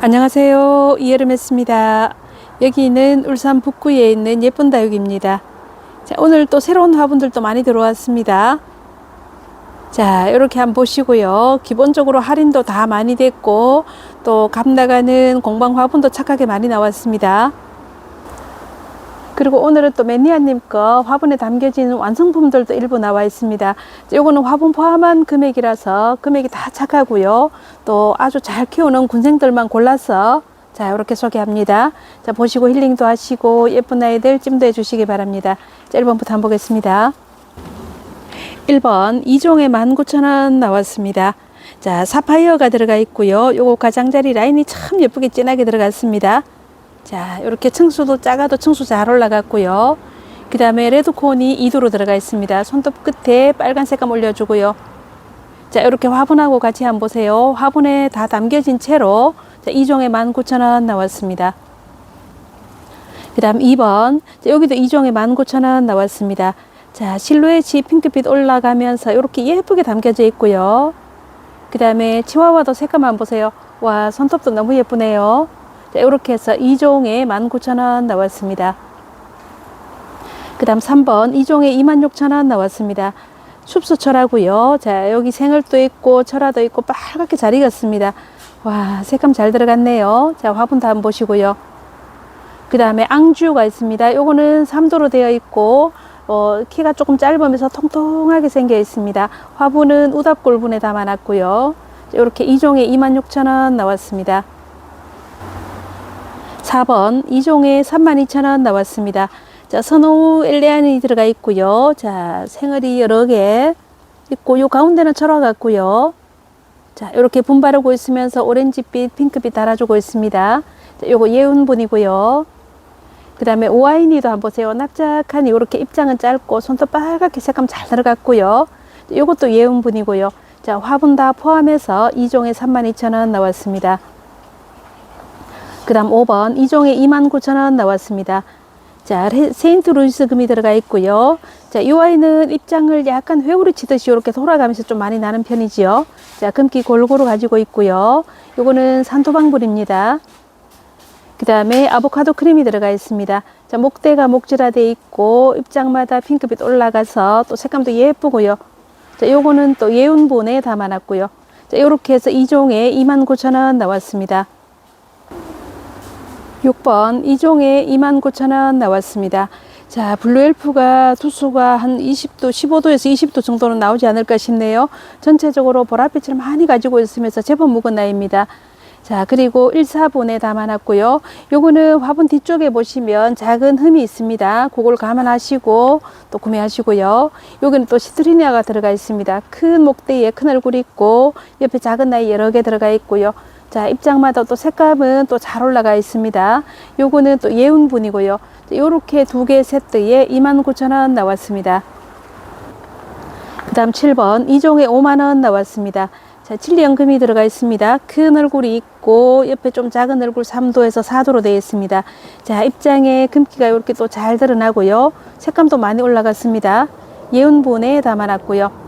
안녕하세요. 이여름했습니다. 여기는 울산 북구에 있는 예쁜 다육입니다. 자, 오늘 또 새로운 화분들도 많이 들어왔습니다. 자, 이렇게 한번 보시고요. 기본적으로 할인도 다 많이 됐고 또 값 나가는 공방 화분도 착하게 많이 나왔습니다. 그리고 오늘은 또 매니아님 거 화분에 담겨지는 완성품들도 일부 나와 있습니다. 요거는 화분 포함한 금액이라서 금액이 다 착하고요. 또 아주 잘 키우는 군생들만 골라서 자, 이렇게 소개합니다. 자, 보시고 힐링도 하시고 예쁜 아이들 찜도 해 주시기 바랍니다. 자, 1번부터 한번 보겠습니다. 1번 2종에 19,000원 나왔습니다. 자, 사파이어가 들어가 있고요. 요거 가장자리 라인이 참 예쁘게 진하게 들어갔습니다. 자, 이렇게 층수도 작아도 층수 잘 올라갔고요. 그 다음에 레드콘이 2도로 들어가 있습니다. 손톱 끝에 빨간 색감 올려주고요. 자, 이렇게 화분하고 같이 한번 보세요. 화분에 다 담겨진 채로 자, 2종에 19,000원 나왔습니다. 그 다음 2번 자, 여기도 2종에 19,000원 나왔습니다. 자, 실루엣이 핑크빛 올라가면서 이렇게 예쁘게 담겨져 있고요. 그 다음에 치와와도 색감 한번 보세요. 와, 손톱도 너무 예쁘네요. 자, 이렇게 해서 2종에 19,000원 나왔습니다. 그 다음 3번 2종에 26,000원 나왔습니다. 숲수철하고요. 자, 여기 생얼도 있고 철화도 있고 빨갛게 잘 익었습니다. 와, 색감 잘 들어갔네요. 자, 화분 다 한번 보시고요. 그 다음에 앙주가 있습니다. 요거는 3도로 되어 있고 키가 조금 짧으면서 통통하게 생겨 있습니다. 화분은 우답골분에 담아놨고요. 이렇게 2종에 26,000원 나왔습니다. 4번 2종에 32,000원 나왔습니다. 자, 선호우 엘레안이 들어가 있고요. 자, 생얼이 여러 개 있고 요 가운데는 철화 같고요. 자, 이렇게 분바르고 있으면서 오렌지빛, 핑크빛 달아주고 있습니다. 자, 요거 예운분이고요. 그 다음에 오아이니도 한번 보세요. 납작한 이렇게 입장은 짧고 손톱 빨갛게 색감 잘 들어갔고요. 요것도 예운분이고요. 자, 화분 다 포함해서 2종에 32,000원 나왔습니다. 그 다음 5번 2종에 29,000원 나왔습니다. 자, 세인트 루이스 금이 들어가 있고요. 자, 이 아이는 입장을 약간 회오리 치듯이 이렇게 돌아가면서 좀 많이 나는 편이지요. 자, 금기 골고루 가지고 있고요. 요거는 산토방불입니다. 그 다음에 아보카도 크림이 들어가 있습니다. 자, 목대가 목질화되어 있고 입장마다 핑크빛 올라가서 또 색감도 예쁘고요. 자, 요거는 또 예운분에 담아놨고요. 자, 요렇게 해서 2종에 29,000원 나왔습니다. 6번 2종에 29,000원 나왔습니다. 자, 블루엘프가 투수가 한 20도, 15도에서 20도 정도는 나오지 않을까 싶네요. 전체적으로 보랏빛을 많이 가지고 있으면서 제법 묵은 나이입니다. 자, 그리고 1사분에 담아놨고요. 요거는 화분 뒤쪽에 보시면 작은 흠이 있습니다. 그걸 감안하시고 또 구매하시고요. 여기는 또 시트리니아가 들어가 있습니다. 큰 목대에 큰 얼굴이 있고 옆에 작은 나이 여러 개 들어가 있고요. 자, 입장마다 또 색감은 또 잘 올라가 있습니다. 요거는 또 예운분이고요. 요렇게 두 개 세트에 29,000원 나왔습니다. 그 다음 7번 2종에 5만원 나왔습니다. 자, 칠리연금이 들어가 있습니다. 큰 얼굴이 있고 옆에 좀 작은 얼굴 3도에서 4도로 되어 있습니다. 자, 입장에 금기가 이렇게 또 잘 드러나고요. 색감도 많이 올라갔습니다. 예운분에 담아놨고요.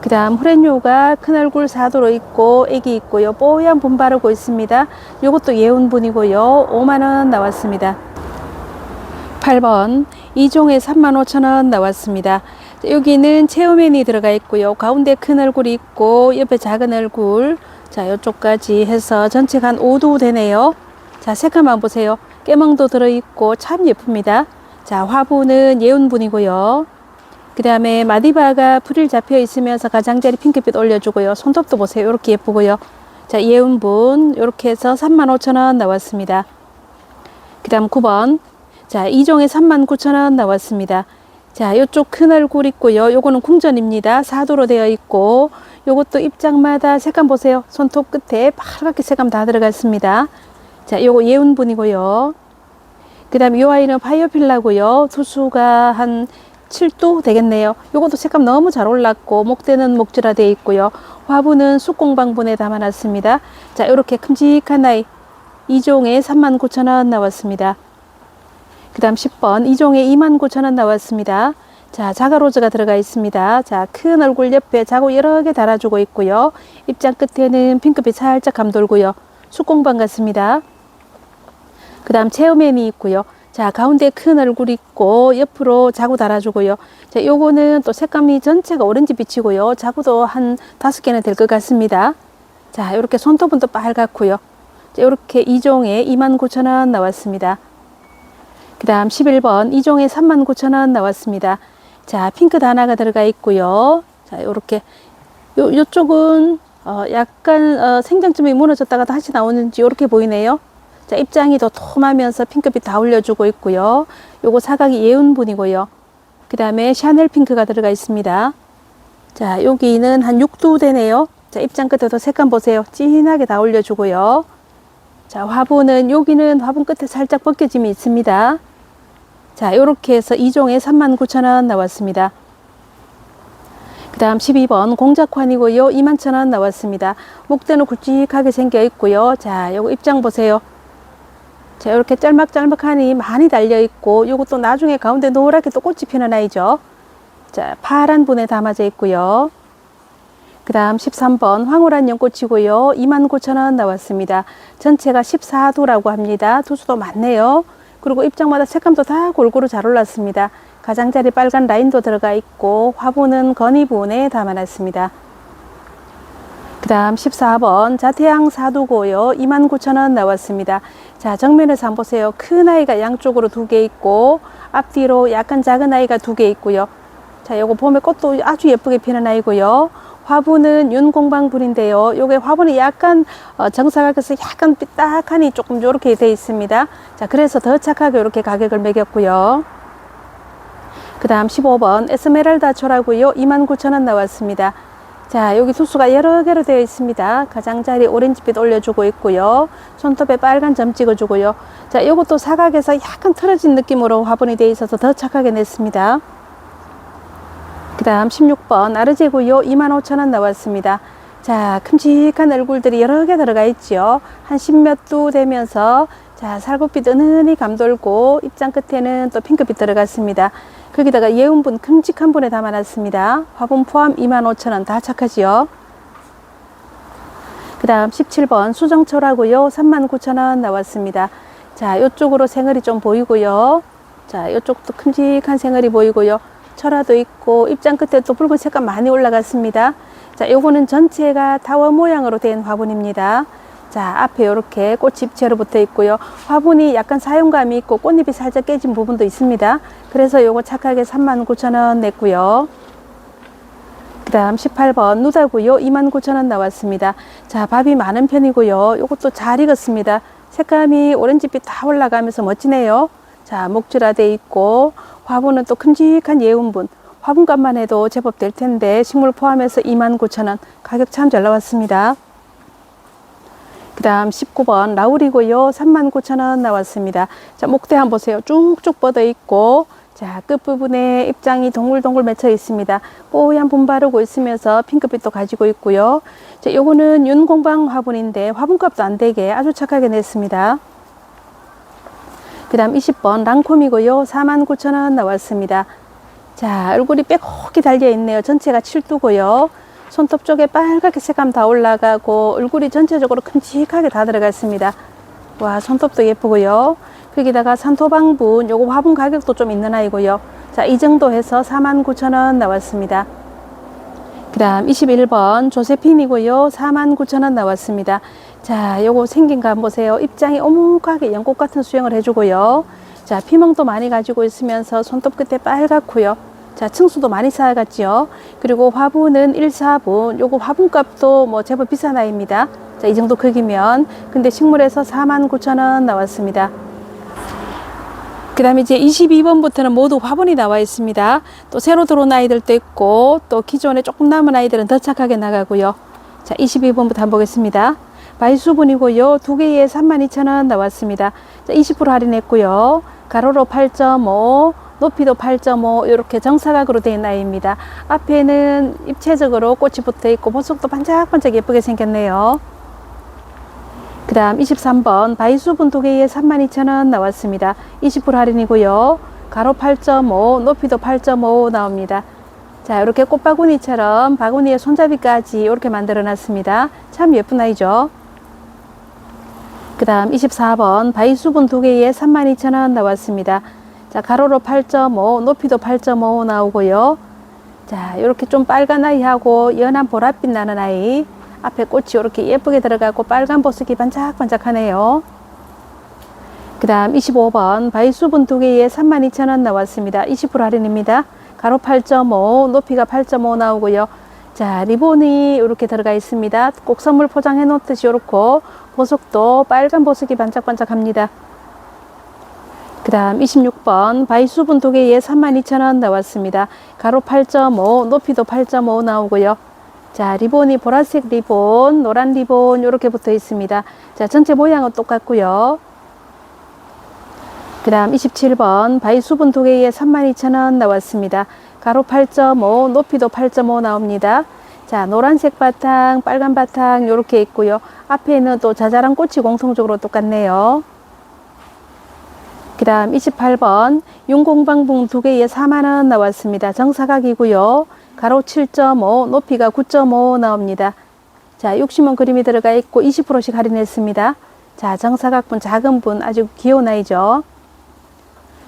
그 다음 후렌요가 큰 얼굴 4도로 있고 애기 있고요. 뽀얀 분 바르고 있습니다. 요것도 예운분이고요. 5만원 나왔습니다. 8번 2종에 35,000원 나왔습니다. 자, 여기는 체어맨이 들어가 있고요. 가운데 큰 얼굴이 있고 옆에 작은 얼굴 자, 요쪽까지 해서 전체가 한 5도 되네요. 자, 색감 한번 보세요. 깨멍도 들어있고 참 예쁩니다. 자, 화분은 예운분이고요. 그 다음에 마디바가 풀이 잡혀 있으면서 가장자리 핑크빛 올려주고요. 손톱도 보세요. 이렇게 예쁘고요. 자, 예운분 이렇게 해서 35,000원 나왔습니다. 그 다음 9번 자, 2종에 39,000원 나왔습니다. 자, 요쪽 큰 얼굴 있고요. 요거는 궁전입니다. 4도로 되어 있고 요것도 입장마다 색감 보세요. 손톱 끝에 빨갛게 색감 다 들어갔습니다. 자, 요거 예운분이고요. 그 다음에 요 아이는 파이어필라고요. 투수가 한 7도 되겠네요. 요것도 색감 너무 잘 올랐고 목대는 목질화 되어 있고요. 화분은 쑥공방분에 담아놨습니다. 자, 이렇게 큼직한 아이 2종에 39,000원 나왔습니다. 그 다음 10번 2종에 29,000원 나왔습니다. 자, 자가로즈가 들어가 있습니다. 자, 큰 얼굴 옆에 자구 여러 개 달아주고 있고요. 입장 끝에는 핑크빛 살짝 감돌고요. 숙공방 같습니다. 그 다음 체어맨이 있고요. 자, 가운데 큰 얼굴 있고 옆으로 자구 달아주고요. 자, 요거는 또 색감이 전체가 오렌지 빛이고요. 자구도 한 5개는 될 것 같습니다. 자, 이렇게 손톱은 또 빨갛고요. 자, 이렇게 2종에 29,000원 나왔습니다. 그 다음 11번 2종에 39,000원 나왔습니다. 자, 핑크 단화가 들어가 있고요. 자, 요렇게 요쪽은 약간 생장점이 무너졌다가 다시 나오는지 이렇게 보이네요. 자, 입장이 더 톰하면서 핑크빛 다 올려주고 있고요. 요거 사각이 예운분이고요. 그 다음에 샤넬 핑크가 들어가 있습니다. 자, 여기는 한 6도 되네요. 자, 입장 끝에도 색감 보세요. 진하게 다 올려주고요. 자, 화분은 여기는 화분 끝에 살짝 벗겨짐이 있습니다. 자, 요렇게 해서 2종에 39,000원 나왔습니다. 그 다음 12번 공작환이고요. 21,000원 나왔습니다. 목대는 굵직하게 생겨 있고요. 자, 요거 입장 보세요. 자, 이렇게 짤막짤막하니 많이 달려 있고, 요것도 나중에 가운데 노랗게 또 꽃이 피는 아이죠. 자, 파란 분에 담아져 있고요. 그 다음 13번 황홀한 연꽃이고요. 29,000원 나왔습니다. 전체가 14도라고 합니다. 두수도 많네요. 그리고 입장마다 색감도 다 골고루 잘 올랐습니다. 가장자리 빨간 라인도 들어가 있고, 화분은 건이분에 담아놨습니다. 그 다음 14번 자태양 사두고요. 29,000원 나왔습니다. 자, 정면에서 한번 보세요. 큰 아이가 양쪽으로 2개 있고, 앞뒤로 약간 작은 아이가 2개 있고요. 자, 요거 봄에 꽃도 아주 예쁘게 피는 아이고요. 화분은 윤공방분인데요. 요게 화분이 약간 정사각에서 약간 삐딱하니 조금 요렇게 되어 있습니다. 자, 그래서 더 착하게 이렇게 가격을 매겼고요. 그 다음 15번 에스메랄다 초라고요. 29,000원 나왔습니다. 자, 여기 두수가 여러 개로 되어 있습니다. 가장자리 오렌지빛 올려주고 있고요. 손톱에 빨간 점 찍어주고요. 자, 이것도 사각에서 약간 틀어진 느낌으로 화분이 되어 있어서 더 착하게 냈습니다. 그 다음 16번 아르제고요. 25,000원 나왔습니다. 자, 큼직한 얼굴들이 여러 개 들어가 있죠. 한 10몇 도 되면서 자, 살구빛 은은히 감돌고 입장 끝에는 또 핑크빛 들어갔습니다. 거기다가 예운분 큼직한 분에 담아놨습니다. 화분 포함 25,000원 다 착하지요. 그 다음 17번 수정초라고요. 39,000원 나왔습니다. 자, 이쪽으로 생얼이 좀 보이고요. 자, 이쪽도 큼직한 생얼이 보이고요. 철화도 있고 입장 끝에 또 붉은 색감 많이 올라갔습니다. 자, 요거는 전체가 타워 모양으로 된 화분입니다. 자, 앞에 이렇게 꽃이 입체로 붙어 있고요. 화분이 약간 사용감이 있고 꽃잎이 살짝 깨진 부분도 있습니다. 그래서 요거 착하게 39,000원 냈고요. 그 다음 18번 누다고요. 29,000원 나왔습니다. 자, 밥이 많은 편이고요. 요것도 잘 익었습니다. 색감이 오렌지빛 다 올라가면서 멋지네요. 자, 목줄화돼 있고 화분은 또 큼직한 예운분. 화분값만 해도 제법 될 텐데 식물 포함해서 29,000원. 가격 참 잘 나왔습니다. 그 다음 19번 라울이고요. 39,000원 나왔습니다. 자, 목대 한번 보세요. 쭉쭉 뻗어 있고 자, 끝부분에 입장이 동글동글 맺혀 있습니다. 뽀얀 분 바르고 있으면서 핑크빛도 가지고 있고요. 자, 요거는 윤공방 화분인데 화분값도 안 되게 아주 착하게 냈습니다. 그 다음 20번 랑콤이고요. 49,000원 나왔습니다. 자, 얼굴이 빼곡히 달려 있네요. 전체가 7두고요. 손톱 쪽에 빨갛게 색감 다 올라가고 얼굴이 전체적으로 큼직하게 다 들어갔습니다. 와, 손톱도 예쁘고요. 거기다가 산토방분 요거 화분 가격도 좀 있는 아이고요. 자, 이 정도 해서 49,000원 나왔습니다. 그 다음 21번 조세핀이고요. 49,000원 나왔습니다. 자, 요거 생긴 거 한번 보세요. 입장이 오목하게 연꽃 같은 수영을 해주고요. 자, 피멍도 많이 가지고 있으면서 손톱 끝에 빨갛고요. 자, 층수도 많이 쌓아갔죠. 그리고 화분은 1사분, 요거 화분값도 뭐 제법 비싼 아이입니다. 자, 이 정도 크기면. 근데 식물에서 49,000원 나왔습니다. 그 다음에 이제 22번부터는 모두 화분이 나와 있습니다. 또 새로 들어온 아이들도 있고, 또 기존에 조금 남은 아이들은 더 착하게 나가고요. 자, 22번부터 한번 보겠습니다. 바이수분이고요. 2개에 32,000원 나왔습니다. 자, 20% 할인했고요. 가로로 8.5, 높이도 8.5 이렇게 정사각으로 되어 있는 아이입니다. 앞에는 입체적으로 꽃이 붙어 있고 보석도 반짝반짝 예쁘게 생겼네요. 그 다음 23번 바이수분 2개에 32,000원 나왔습니다. 20% 할인이고요. 가로 8.5, 높이도 8.5 나옵니다. 자, 이렇게 꽃바구니처럼 바구니에 손잡이까지 이렇게 만들어 놨습니다. 참 예쁜 아이죠. 그 다음 24번 바위수분 2개에 32,000원 나왔습니다. 자, 가로로 8.5, 높이도 8.5 나오고요. 자, 이렇게 좀 빨간 아이하고 연한 보랏빛 나는 아이, 앞에 꽃이 이렇게 예쁘게 들어가고 빨간 보석이 반짝반짝하네요. 그 다음 25번 바위수분 2개에 32,000원 나왔습니다. 20% 할인입니다. 가로 8.5, 높이가 8.5 나오고요. 자, 리본이 이렇게 들어가 있습니다. 꼭 선물 포장해 놓듯이 이렇고 보석도 빨간 보석이 반짝반짝합니다. 그 다음 26번 바위수분 2개에 32,000원 나왔습니다. 가로 8.5, 높이도 8.5 나오고요. 자, 리본이 보라색 리본, 노란 리본 이렇게 붙어 있습니다. 자, 전체 모양은 똑같고요. 그 다음 27번 바위수분 2개에 32,000원 나왔습니다. 가로 8.5, 높이도 8.5 나옵니다. 자, 노란색 바탕, 빨간 바탕 이렇게 있고요. 앞에는 또 자잘한 꽃이 공통적으로 똑같네요. 그 다음 28번 윤공방붕 2개에 4만원 나왔습니다. 정사각이고요. 가로 7.5, 높이가 9.5 나옵니다. 자, 60원 그림이 들어가 있고 20%씩 할인했습니다. 자, 정사각분 작은 분 아주 귀여운 아이죠.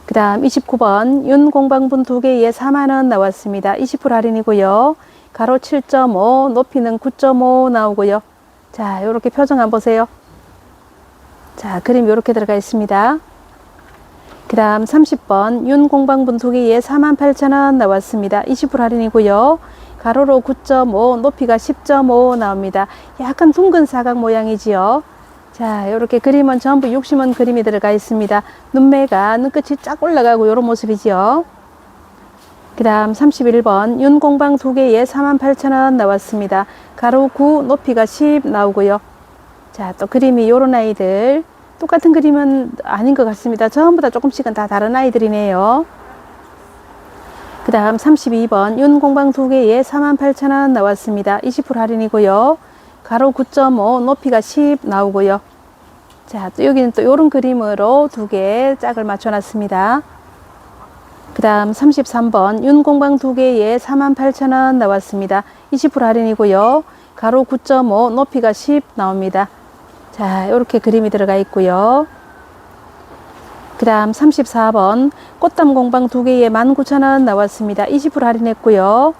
그 다음 29번 윤공방분 2개에 4만원 나왔습니다. 20% 할인이고요. 가로 7.5, 높이는 9.5 나오고요. 자, 요렇게 표정 한번 보세요. 자, 그림 요렇게 들어가 있습니다. 그 다음 30번 윤공방분 2개에 48,000원 나왔습니다. 20% 할인이고요. 가로로 9.5, 높이가 10.5 나옵니다. 약간 둥근 사각 모양이지요. 자, 요렇게 그림은 전부 60원 그림이 들어가 있습니다. 눈매가 눈끝이 쫙 올라가고 요런 모습이지요. 그 다음 31번 윤공방 2개에 48,000원 나왔습니다. 가로 9, 높이가 10 나오고요. 자, 또 그림이 요런 아이들 똑같은 그림은 아닌 것 같습니다. 전부 다 조금씩은 다 다른 아이들이네요. 그 다음 32번 윤공방 2개에 48,000원 나왔습니다. 20% 할인이고요. 가로 9.5, 높이가 10 나오고요. 자, 또 여기는 또 요런 그림으로 2개 짝을 맞춰 놨습니다. 그 다음 33번 윤공방 2개에 48,000원 나왔습니다. 20% 할인이고요. 가로 9.5, 높이가 10 나옵니다. 자, 이렇게 그림이 들어가 있고요. 그 다음 34번 꽃담 공방 2개에 19,000원 나왔습니다. 20% 할인했고요.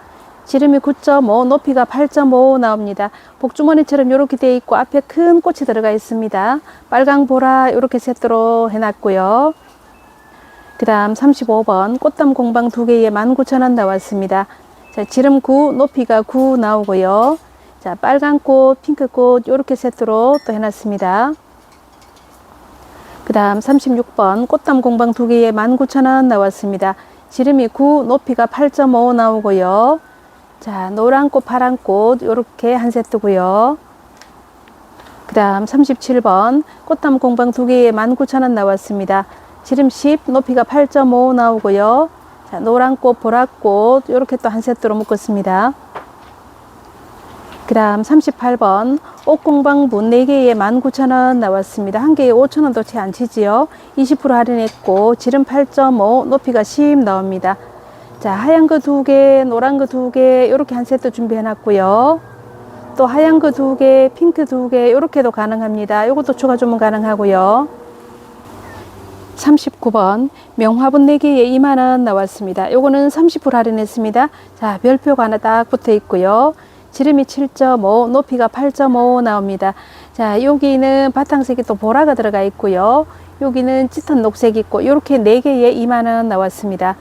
지름이 9.5, 높이가 8.5 나옵니다. 복주머니처럼 이렇게 되어 있고 앞에 큰 꽃이 들어가 있습니다. 빨강 보라 이렇게 세트로 해놨고요. 그 다음 35번 꽃담 공방 2개에 19,000원 나왔습니다. 자, 지름 9, 높이가 9 나오고요. 자, 빨간 꽃, 핑크 꽃 이렇게 세트로 또 해놨습니다. 그 다음 36번 꽃담 공방 2개에 19,000원 나왔습니다. 지름이 9, 높이가 8.5 나오고요. 자, 노란 꽃, 파란 꽃 이렇게 한 세트고요. 그 다음 37번 꽃담 공방 2개에 19,000원 나왔습니다. 지름 10, 높이가 8.5 나오고요. 자, 노란 꽃, 보랏꽃 이렇게 또 한 세트로 묶었습니다. 그 다음 38번 옷공방분 4개에 19,000원 나왔습니다. 한 개에 5,000원도 채 안 치지요. 20% 할인했고 지름 8.5, 높이가 10 나옵니다. 자, 하얀 거 2개, 노란 거 2개 이렇게 한 세트 준비해 놨고요. 또 하얀 거 2개, 핑크 2개 이렇게도 가능합니다. 이것도 추가 주문 가능하고요. 39번 명화분 4개에 2만원 나왔습니다. 요거는 30% 할인했습니다. 자, 별표가 하나 딱 붙어 있고요. 지름이 7.5, 높이가 8.5 나옵니다. 자, 여기는 바탕색이 또 보라가 들어가 있고요. 여기는 짙은 녹색 있고 이렇게 4개에 2만원 나왔습니다.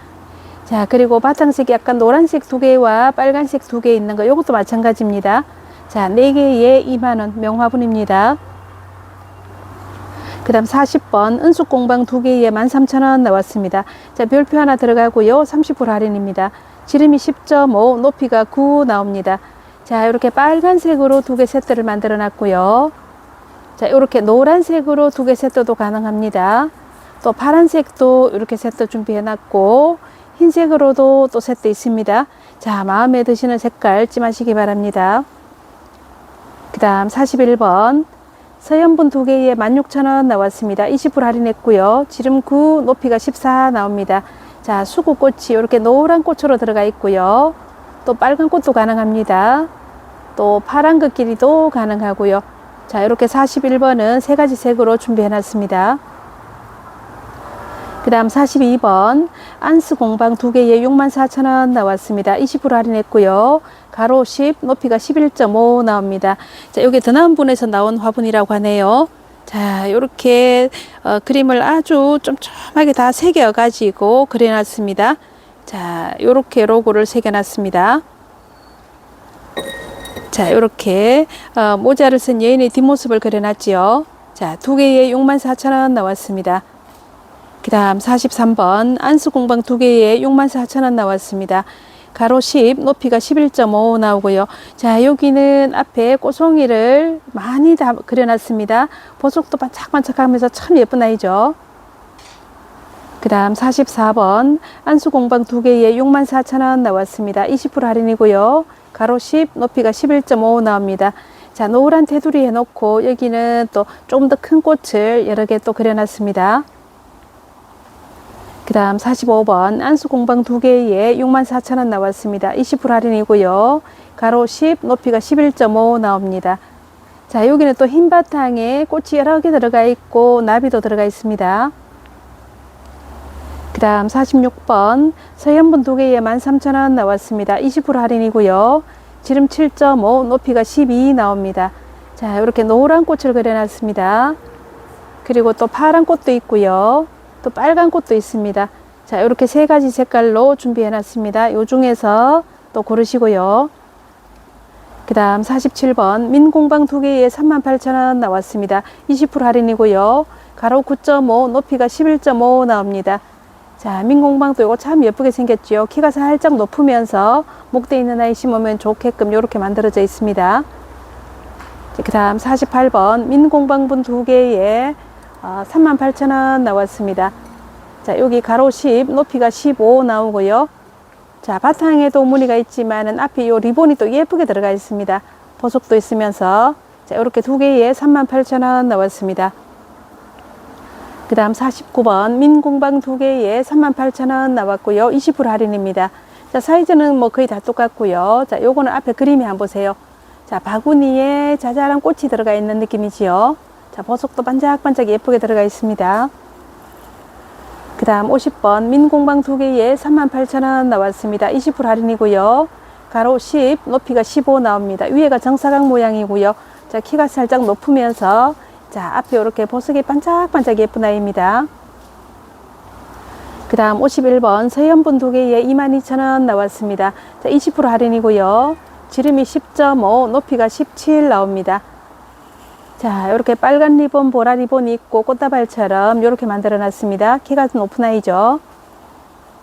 자, 그리고 바탕색이 약간 노란색 2개와 빨간색 2개 있는 거 이것도 마찬가지입니다. 자, 4개에 2만원 명화분입니다. 그 다음 40번 은숙공방 2개에 13,000원 나왔습니다. 자, 별표 하나 들어가고요. 30% 할인입니다. 지름이 10.5, 높이가 9 나옵니다. 자, 이렇게 빨간색으로 2개 세트를 만들어 놨고요. 자, 이렇게 노란색으로 2개 세트도 가능합니다. 또 파란색도 이렇게 세트 준비해 놨고 흰색으로도 또 세트 있습니다. 자, 마음에 드시는 색깔 찜하시기 바랍니다. 그 다음 41번 서연분 2개에 16,000원 나왔습니다. 20% 할인했고요. 지름 9, 높이가 14 나옵니다. 자, 수구꽃이 이렇게 노란 꽃으로 들어가 있고요. 또 빨간 꽃도 가능합니다. 또 파란 그 길이도 가능하고요. 자, 이렇게 41번은 세 가지 색으로 준비해 놨습니다. 그 다음 42번 안스 공방 2개에 64,000원 나왔습니다. 20% 할인했고요. 가로 10, 높이가 11.5 나옵니다. 자, 여기 드나운분에서 나온 화분이라고 하네요. 자, 요렇게 그림을 아주 촘촘하게 다 새겨 가지고 그려놨습니다. 자, 요렇게 로고를 새겨놨습니다. 자, 요렇게 모자를 쓴 여인의 뒷모습을 그려놨지요. 자, 2개에 64,000원 나왔습니다. 그 다음 43번 안스 공방 2개에 64,000원 나왔습니다. 가로 10, 높이가 11.5 나오고요. 자, 여기는 앞에 꽃송이를 많이 다 그려놨습니다. 보석도 반짝반짝하면서 참 예쁜 아이죠. 그 다음 44번 안수 공방 2개에 64,000원 나왔습니다. 20% 할인이고요. 가로 10, 높이가 11.5 나옵니다. 자, 노란 테두리 해놓고 여기는 또 조금 더 큰 꽃을 여러 개 또 그려놨습니다. 그 다음 45번 안수 공방 2개에 64,000원 나왔습니다. 20% 할인이고요. 가로 10, 높이가 11.5 나옵니다. 자, 여기는 또 흰 바탕에 꽃이 여러 개 들어가 있고 나비도 들어가 있습니다. 그 다음 46번 서현분 2개에 13,000원 나왔습니다. 20% 할인이고요. 지름 7.5, 높이가 12 나옵니다. 자, 이렇게 노란 꽃을 그려놨습니다. 그리고 또 파란 꽃도 있고요. 또 빨간 꽃도 있습니다. 자, 이렇게 세 가지 색깔로 준비해 놨습니다. 요 중에서 또 고르시고요. 그 다음 47번 민공방 2개에 38,000원 나왔습니다. 20% 할인이고요. 가로 9.5, 높이가 11.5 나옵니다. 자, 민공방도 이거 참 예쁘게 생겼죠. 키가 살짝 높으면서 목대 있는 아이 심으면 좋게끔 이렇게 만들어져 있습니다. 그 다음 48번 민공방분 2개에 38,000원 나왔습니다. 자, 여기 가로 10, 높이가 15 나오고요. 자, 바탕에도 무늬가 있지만은 앞에 요 리본이 또 예쁘게 들어가 있습니다. 보석도 있으면서 자, 이렇게 2개에 38,000원 나왔습니다. 그 다음 49번 민공방 2개에 38,000원 나왔고요. 20% 할인입니다. 자, 사이즈는 뭐 거의 다 똑같고요. 자, 요거는 앞에 그림이 한번 보세요. 자, 바구니에 자잘한 꽃이 들어가 있는 느낌이지요. 자, 보석도 반짝반짝 예쁘게 들어가 있습니다. 그 다음 50번 민공방 2개에 38,000원 나왔습니다. 20% 할인이고요. 가로 10, 높이가 15 나옵니다. 위에가 정사각 모양이고요. 자, 키가 살짝 높으면서 자, 앞에 이렇게 보석이 반짝반짝 예쁜 아이입니다. 그 다음 51번 서현분 2개에 22,000원 나왔습니다. 자, 20% 할인이고요. 지름이 10.5, 높이가 17 나옵니다. 자, 이렇게 빨간 리본, 보라 리본이 있고 꽃다발처럼 이렇게 만들어 놨습니다. 키가 높은 아이죠.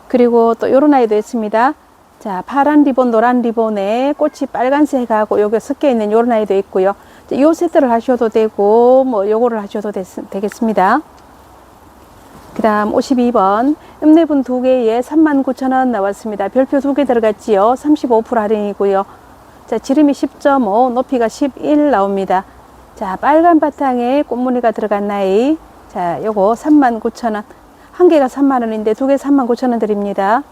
그리고 또 이런 아이도 있습니다. 자, 파란 리본, 노란 리본에 꽃이 빨간색하고 여기 섞여 있는 이런 아이도 있고요. 이 세트를 하셔도 되고 뭐 요거를 하셔도 되겠습니다. 그 다음 52번 읍내분 2개에 39,000원 나왔습니다. 별표 2개 들어갔지요. 35% 할인이고요. 자, 지름이 10.5, 높이가 11 나옵니다. 자, 빨간 바탕에 꽃무늬가 들어간 나이. 자, 요거 39,000원. 한 개가 3만원인데 2개 39,000원 드립니다.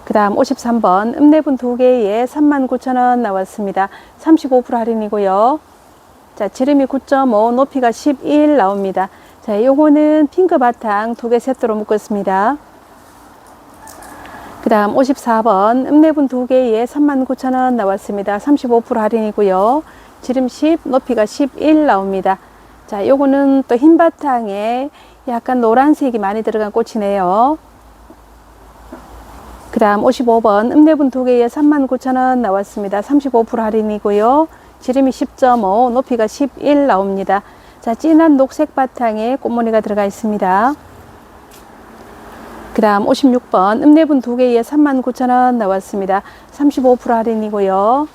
그 다음 53번 읍내분 2개에 39,000원 나왔습니다. 35% 할인이고요. 자, 지름이 9.5, 높이가 11 나옵니다. 자, 요거는 핑크 바탕 2개 세트로 묶었습니다. 그 다음 54번 읍내분 2개에 39,000원 나왔습니다. 35% 할인이고요. 지름 10, 높이가 11 나옵니다. 자, 요거는 또 흰 바탕에 약간 노란색이 많이 들어간 꽃이네요. 그 다음 55번 읍내분 2개에 39,000원 나왔습니다. 35% 할인이고요. 지름이 10.5, 높이가 11 나옵니다. 자, 진한 녹색 바탕에 꽃무늬가 들어가 있습니다. 그 다음 56번 읍내분 2개에 39,000원 나왔습니다. 35% 할인이고요.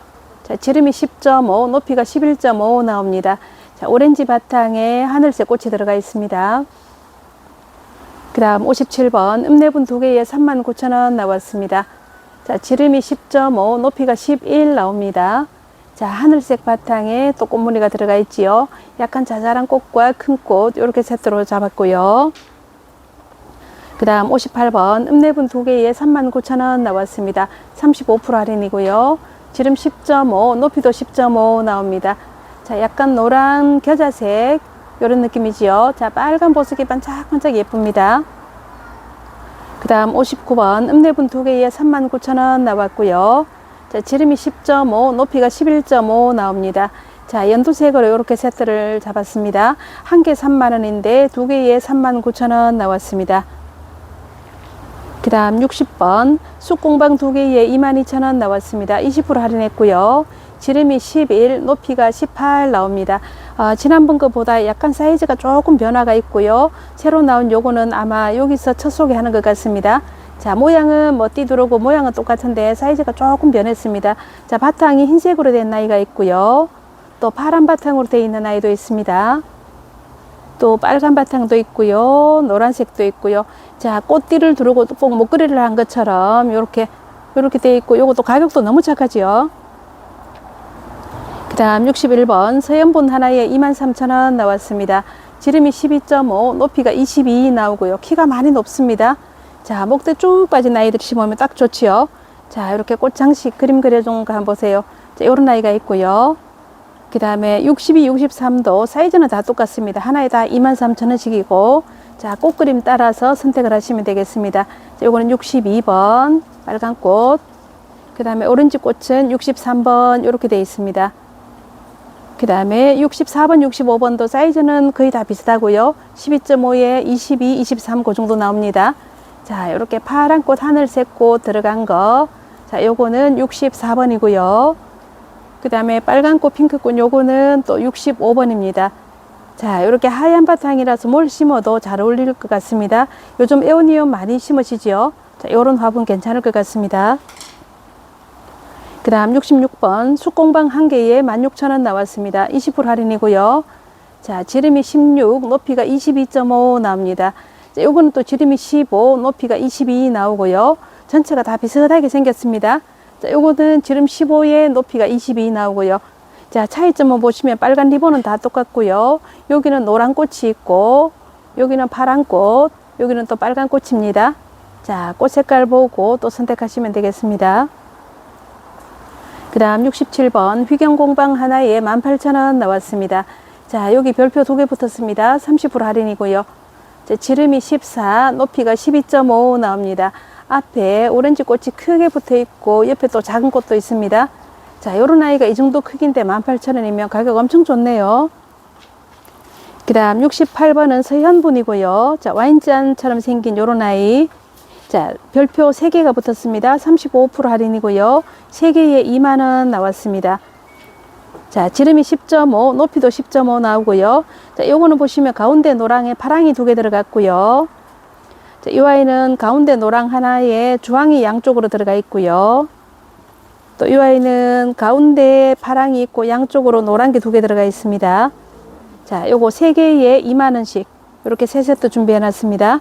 자, 지름이 10.5, 높이가 11.5 나옵니다. 자, 오렌지 바탕에 하늘색 꽃이 들어가 있습니다. 그 다음 57번 읍내분 2개에 39,000원 나왔습니다. 자, 지름이 10.5, 높이가 11 나옵니다. 자, 하늘색 바탕에 또 꽃무늬가 들어가 있지요. 약간 자잘한 꽃과 큰 꽃 이렇게 세트로 잡았고요. 그 다음 58번 읍내분 2개에 39,000원 나왔습니다. 35% 할인이고요. 지름 10.5, 높이도 10.5 나옵니다. 자, 약간 노란 겨자색 이런 느낌이지요. 자, 빨간 보석이 반짝반짝 예쁩니다. 그 다음 59번 읍내분 2개에 39,000원 나왔고요. 자, 지름이 10.5, 높이가 11.5 나옵니다. 자, 연두색으로 이렇게 세트를 잡았습니다. 한 개 3만원인데 2개에 39,000원 나왔습니다. 그 다음 60번 쑥공방 2개에 22,000원 나왔습니다. 20% 할인했고요. 지름이 11, 높이가 18 나옵니다. 지난번 거보다 약간 사이즈가 조금 변화가 있고요. 새로 나온 요거는 아마 여기서 첫 소개하는 것 같습니다. 자, 모양은 뭐 띠두르고 모양은 똑같은데 사이즈가 조금 변했습니다. 자, 바탕이 흰색으로 된 나이가 있고요. 또 파란 바탕으로 되어 있는 아이도 있습니다. 또 빨간 바탕도 있고요. 노란색도 있고요. 자, 꽃띠를 두르고 꼭 목걸이를 한 것처럼 이렇게 되어 있고, 요것도 가격도 너무 착하지요. 그 다음 61번 서연분 하나에 23,000원 나왔습니다. 지름이 12.5, 높이가 22 나오고요. 키가 많이 높습니다. 자, 목대 쭉 빠진 아이들이 심으면 딱 좋지요. 자, 이렇게 꽃장식 그림 그려준 거 한번 보세요. 자, 요런 아이가 있고요. 그 다음에 62, 63도 사이즈는 다 똑같습니다. 하나에 다 23,000원씩이고, 자, 꽃그림 따라서 선택을 하시면 되겠습니다. 자, 요거는 62번 빨간 꽃, 그 다음에 오렌지 꽃은 63번 이렇게 되어 있습니다. 그 다음에 64번, 65번도 사이즈는 거의 다 비슷하고요. 12.5에 22, 23 그 정도 나옵니다. 자, 이렇게 파란 꽃, 하늘색 꽃 들어간 거. 자, 요거는 64번이고요. 그 다음에 빨간 꽃, 핑크 꽃, 요거는 또 65번입니다. 자, 이렇게 하얀 바탕이라서 뭘 심어도 잘 어울릴 것 같습니다. 요즘 에오니움 많이 심으시죠? 자, 요런 화분 괜찮을 것 같습니다. 그 다음 66번 쑥공방 한 개에 16,000원 나왔습니다. 20% 할인이고요. 자, 지름이 16, 높이가 22.5 나옵니다. 자, 요거는 또 지름이 15, 높이가 22 나오고요. 전체가 다 비슷하게 생겼습니다. 자, 요거는 지름 15에 높이가 22 나오고요. 자, 차이점을 보시면 빨간 리본은 다 똑같고요. 여기는 노란 꽃이 있고, 여기는 파란 꽃, 여기는 또 빨간 꽃입니다. 자, 꽃 색깔 보고 또 선택하시면 되겠습니다. 그 다음 67번 휘경공방 하나에 18,000원 나왔습니다. 자, 여기 별표 2개 붙었습니다. 30% 할인이고요. 자, 지름이 14, 높이가 12.5 나옵니다. 앞에 오렌지 꽃이 크게 붙어 있고 옆에 또 작은 꽃도 있습니다. 자, 요런 아이가 이 정도 크기인데 18,000원이면 가격 엄청 좋네요. 그 다음 68번은 서현분이고요. 자, 와인잔처럼 생긴 요런 아이. 자, 별표 3개가 붙었습니다. 35% 할인이고요. 3개에 2만원 나왔습니다. 자, 지름이 10.5, 높이도 10.5 나오고요. 자, 요거는 보시면 가운데 노랑에 파랑이 2개 들어갔고요. 자, 이 아이는 가운데 노랑 하나에 주황이 양쪽으로 들어가 있고요. 또 이 아이는 가운데 파랑이 있고 양쪽으로 노란 게 2개 들어가 있습니다. 자, 요거 3개에 2만원씩 이렇게 3세트 준비해 놨습니다.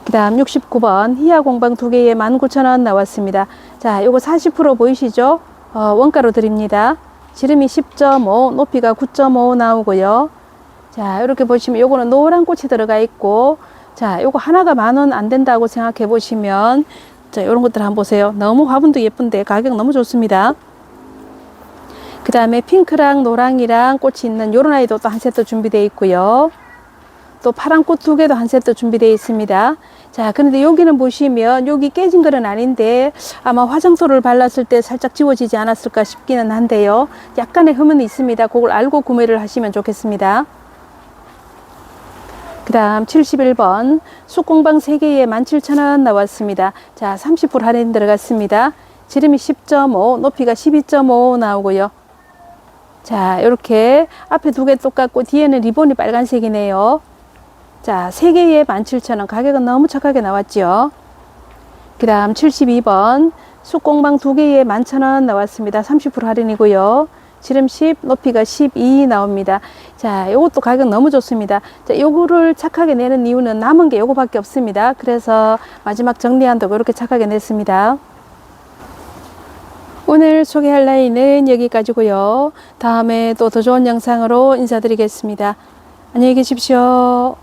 그 다음 69번 희야공방 2개에 19,000원 나왔습니다. 자, 요거 40% 보이시죠? 원가로 드립니다. 지름이 10.5, 높이가 9.5 나오고요. 자, 이렇게 보시면 요거는 노란 꽃이 들어가 있고, 자, 요거 하나가 10,000원 안 된다고 생각해 보시면, 자, 요런 것들 한번 보세요. 너무 화분도 예쁜데 가격 너무 좋습니다. 그 다음에 핑크랑 노랑이랑 꽃이 있는 요런 아이도 또 한 세트 준비되어 있고요. 또 파란 꽃 2개도 한 세트 준비되어 있습니다. 자, 그런데 여기는 보시면 여기 깨진 거는 아닌데 아마 화장토를 발랐을 때 살짝 지워지지 않았을까 싶기는 한데요. 약간의 흠은 있습니다. 그걸 알고 구매를 하시면 좋겠습니다. 그 다음 71번 쑥공방 3개에 17,000원 나왔습니다. 자, 30% 할인 들어갔습니다. 지름이 10.5, 높이가 12.5 나오고요. 자, 이렇게 앞에 2개 똑같고 뒤에는 리본이 빨간색이네요. 자, 3개에 17,000원. 가격은 너무 착하게 나왔죠. 그 다음 72번 쑥공방 2개에 11,000원 나왔습니다. 30% 할인이고요. 지름 10, 높이가 12 나옵니다. 자, 요것도 가격 너무 좋습니다. 자, 요거를 착하게 내는 이유는 남은 게 요거밖에 없습니다. 그래서 마지막 정리한다고 이렇게 착하게 냈습니다. 오늘 소개할 라인은 여기까지고요. 다음에 또 더 좋은 영상으로 인사드리겠습니다. 안녕히 계십시오.